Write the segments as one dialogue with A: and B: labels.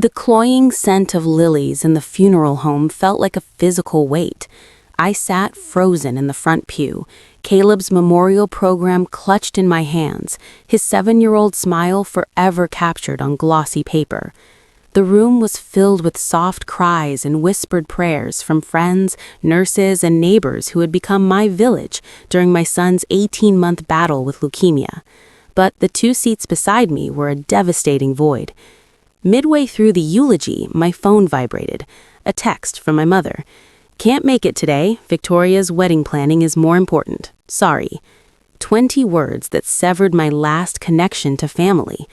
A: The cloying scent of lilies in the funeral home felt like a physical weight. I sat frozen in the front pew, Caleb's memorial program clutched in my hands, his 7-year-old smile forever captured on glossy paper. The room was filled with soft cries and whispered prayers from friends, nurses, and neighbors who had become my village during my son's 18-month battle with leukemia. But the 2 seats beside me were a devastating void. Midway through the eulogy, my phone vibrated. A text from my mother. "Can't make it today. Victoria's wedding planning is more important. Sorry." 20 words that severed my last connection to family.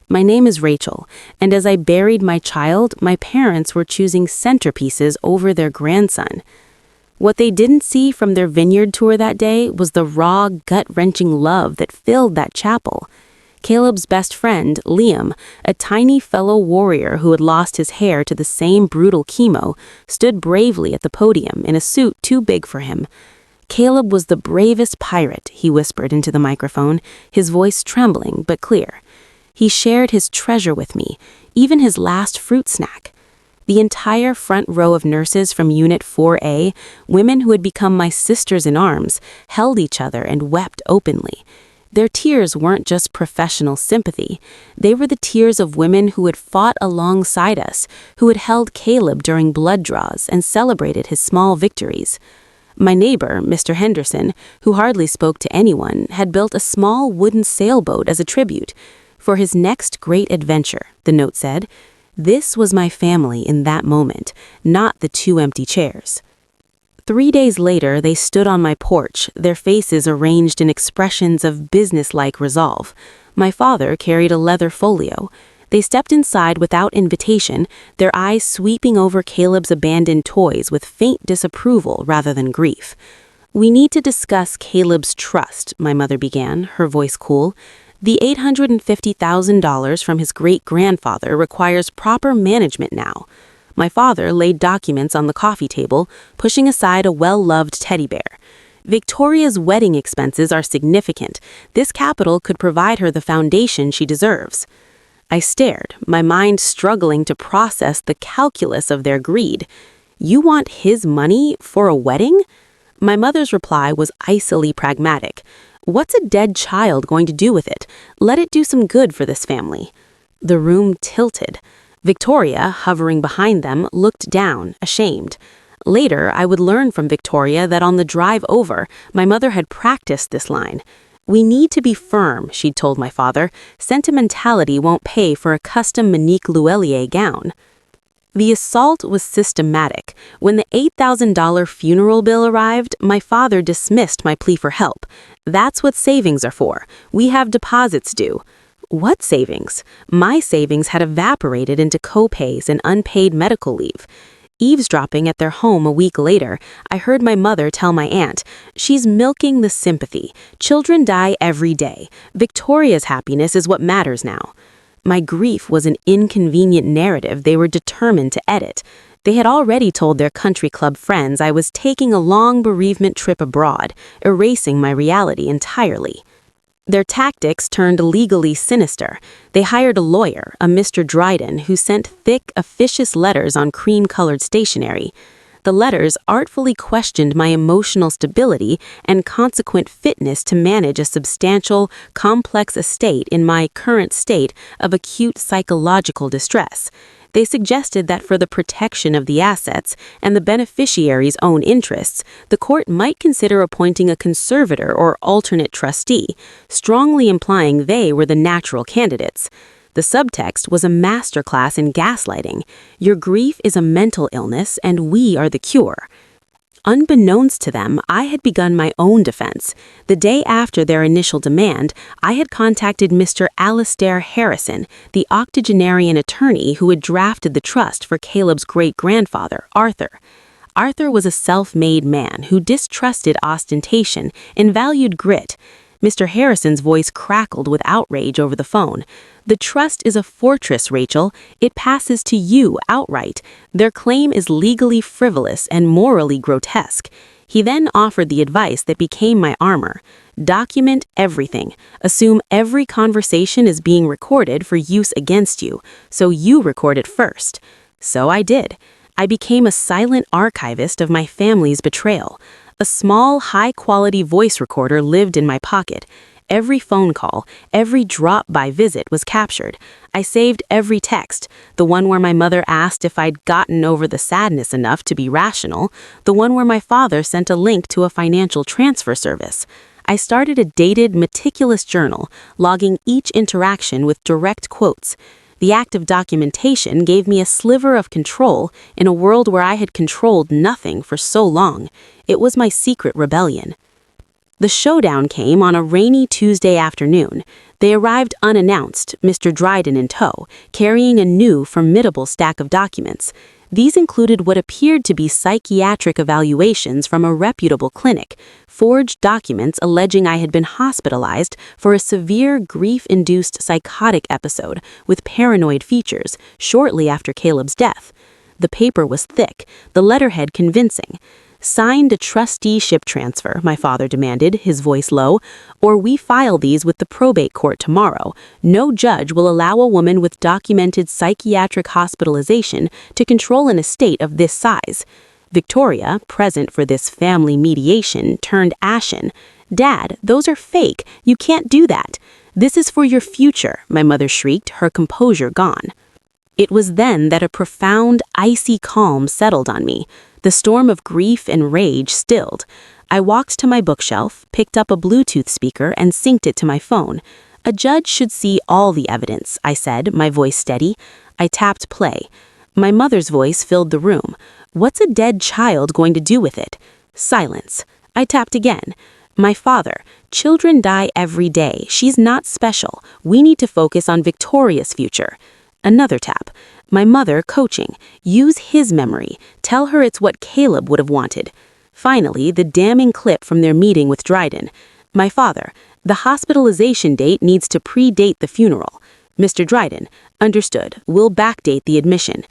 A: My name is Rachel, and as I buried my child, my parents were choosing centerpieces over their grandson. What they didn't see from their vineyard tour that day was the raw, gut-wrenching love that filled that chapel. Caleb's best friend, Liam, a tiny fellow warrior who had lost his hair to the same brutal chemo, stood bravely at the podium in a suit too big for him. "Caleb was the bravest pirate," he whispered into the microphone, his voice trembling but clear. "He shared his treasure with me, even his last fruit snack." The entire front row of nurses from Unit 4A, women who had become my sisters in arms, held each other and wept openly. Their tears weren't just professional sympathy. They were the tears of women who had fought alongside us, who had held Caleb during blood draws and celebrated his small victories. My neighbor, Mr. Henderson, who hardly spoke to anyone, had built a small wooden sailboat as a tribute. For his next great adventure, the note said. This was my family in that moment, not the 2 empty chairs. 3 days later, they stood on my porch, their faces arranged in expressions of business-like resolve. My father carried a leather folio. They stepped inside without invitation, their eyes sweeping over Caleb's abandoned toys with faint disapproval rather than grief. "We need to discuss Caleb's trust," my mother began, her voice cool. "The $850,000 from his great-grandfather requires proper management now." My father laid documents on the coffee table, pushing aside a well-loved teddy bear. "Victoria's wedding expenses are significant. This capital could provide her the foundation she deserves." I stared, my mind struggling to process the calculus of their greed. "You want his money for a wedding?" My mother's reply was icily pragmatic. "What's a dead child going to do with it? Let it do some good for this family." The room tilted. Victoria, hovering behind them, looked down, ashamed. Later, I would learn from Victoria that on the drive over, my mother had practiced this line. "We need to be firm," she'd told my father. "Sentimentality won't pay for a custom Monique Luellier gown." The assault was systematic. When the $8,000 funeral bill arrived, my father dismissed my plea for help. "That's what savings are for. We have deposits due." What savings? My savings had evaporated into co-pays and unpaid medical leave. Eavesdropping at their home a week later, I heard my mother tell my aunt, "She's milking the sympathy. Children die every day. Victoria's happiness is what matters now." My grief was an inconvenient narrative they were determined to edit. They had already told their country club friends I was taking a long bereavement trip abroad, erasing my reality entirely. Their tactics turned legally sinister. They hired a lawyer, a Mr. Dryden, who sent thick, officious letters on cream-colored stationery. The letters artfully questioned my emotional stability and consequent fitness to manage a substantial, complex estate in my current state of acute psychological distress. They suggested that for the protection of the assets and the beneficiary's own interests, the court might consider appointing a conservator or alternate trustee, strongly implying they were the natural candidates. The subtext was a masterclass in gaslighting. Your grief is a mental illness, and we are the cure. Unbeknownst to them, I had begun my own defense. The day after their initial demand, I had contacted Mr. Alastair Harrison, the octogenarian attorney who had drafted the trust for Caleb's great-grandfather, Arthur. Arthur was a self-made man who distrusted ostentation and valued grit. Mr. Harrison's voice crackled with outrage over the phone. "The trust is a fortress, Rachel. It passes to you outright. Their claim is legally frivolous and morally grotesque." He then offered the advice that became my armor. Document everything. Assume every conversation is being recorded for use against you, so you record it first. So I did. I became a silent archivist of my family's betrayal. A small, high-quality voice recorder lived in my pocket. Every phone call, every drop-by visit was captured. I saved every text, the one where my mother asked if I'd gotten over the sadness enough to be rational, the one where my father sent a link to a financial transfer service. I started a dated, meticulous journal, logging each interaction with direct quotes. The act of documentation gave me a sliver of control in a world where I had controlled nothing for so long. It was my secret rebellion. The showdown came on a rainy Tuesday afternoon. They arrived unannounced, Mr. Dryden in tow, carrying a new, formidable stack of documents. These included what appeared to be psychiatric evaluations from a reputable clinic, forged documents alleging I had been hospitalized for a severe grief-induced psychotic episode with paranoid features shortly after Caleb's death. The paper was thick, the letterhead convincing. "Signed a trusteeship transfer," my father demanded, his voice low, "or we file these with the probate court tomorrow. No judge will allow a woman with documented psychiatric hospitalization to control an estate of this size." Victoria, present for this family mediation, turned ashen. "Dad, those are fake. You can't do that." "This is for your future," my mother shrieked, her composure gone. It was then that a profound, icy calm settled on me. The storm of grief and rage stilled. I walked to my bookshelf, picked up a Bluetooth speaker, and synced it to my phone. "A judge should see all the evidence," I said, my voice steady. I tapped play. My mother's voice filled the room. "What's a dead child going to do with it?" Silence. I tapped again. "My father, children die every day. She's not special. We need to focus on Victoria's future." Another tap. My mother, coaching. "Use his memory. Tell her it's what Caleb would have wanted." Finally, the damning clip from their meeting with Dryden. My father, "The hospitalization date needs to predate the funeral." Mr. Dryden, "Understood. We'll backdate the admission."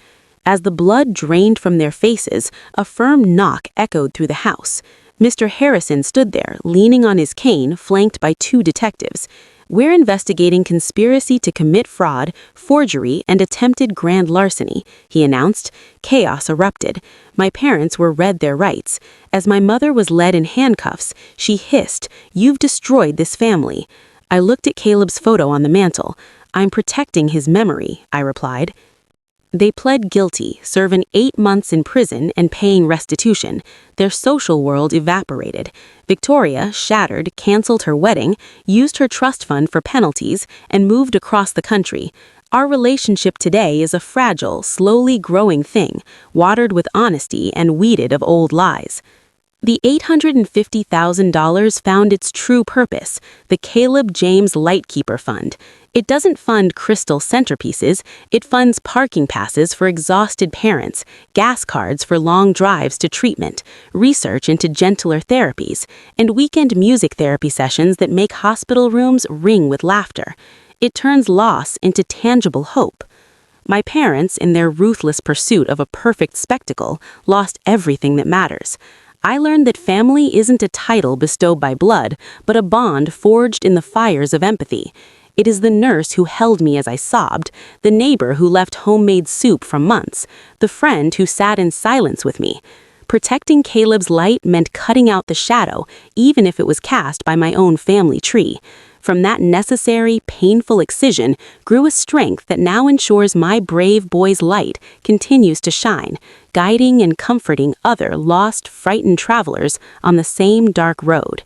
A: As the blood drained from their faces, a firm knock echoed through the house. Mr. Harrison stood there, leaning on his cane, flanked by 2 detectives. "We're investigating conspiracy to commit fraud, forgery, and attempted grand larceny," he announced. Chaos erupted. My parents were read their rights. As my mother was led in handcuffs, she hissed, "You've destroyed this family." I looked at Caleb's photo on the mantel. "I'm protecting his memory," I replied. They pled guilty, serving 8 months in prison and paying restitution. Their social world evaporated. Victoria, shattered, canceled her wedding, used her trust fund for penalties, and moved across the country. Our relationship today is a fragile, slowly growing thing, watered with honesty and weeded of old lies. The $850,000 found its true purpose, the Caleb James Lightkeeper Fund. It doesn't fund crystal centerpieces, it funds parking passes for exhausted parents, gas cards for long drives to treatment, research into gentler therapies, and weekend music therapy sessions that make hospital rooms ring with laughter. It turns loss into tangible hope. My parents, in their ruthless pursuit of a perfect spectacle, lost everything that matters. I learned that family isn't a title bestowed by blood, but a bond forged in the fires of empathy. It is the nurse who held me as I sobbed, the neighbor who left homemade soup for months, the friend who sat in silence with me. Protecting Caleb's light meant cutting out the shadow, even if it was cast by my own family tree. From that necessary, painful excision grew a strength that now ensures my brave boy's light continues to shine, guiding and comforting other lost, frightened travelers on the same dark road.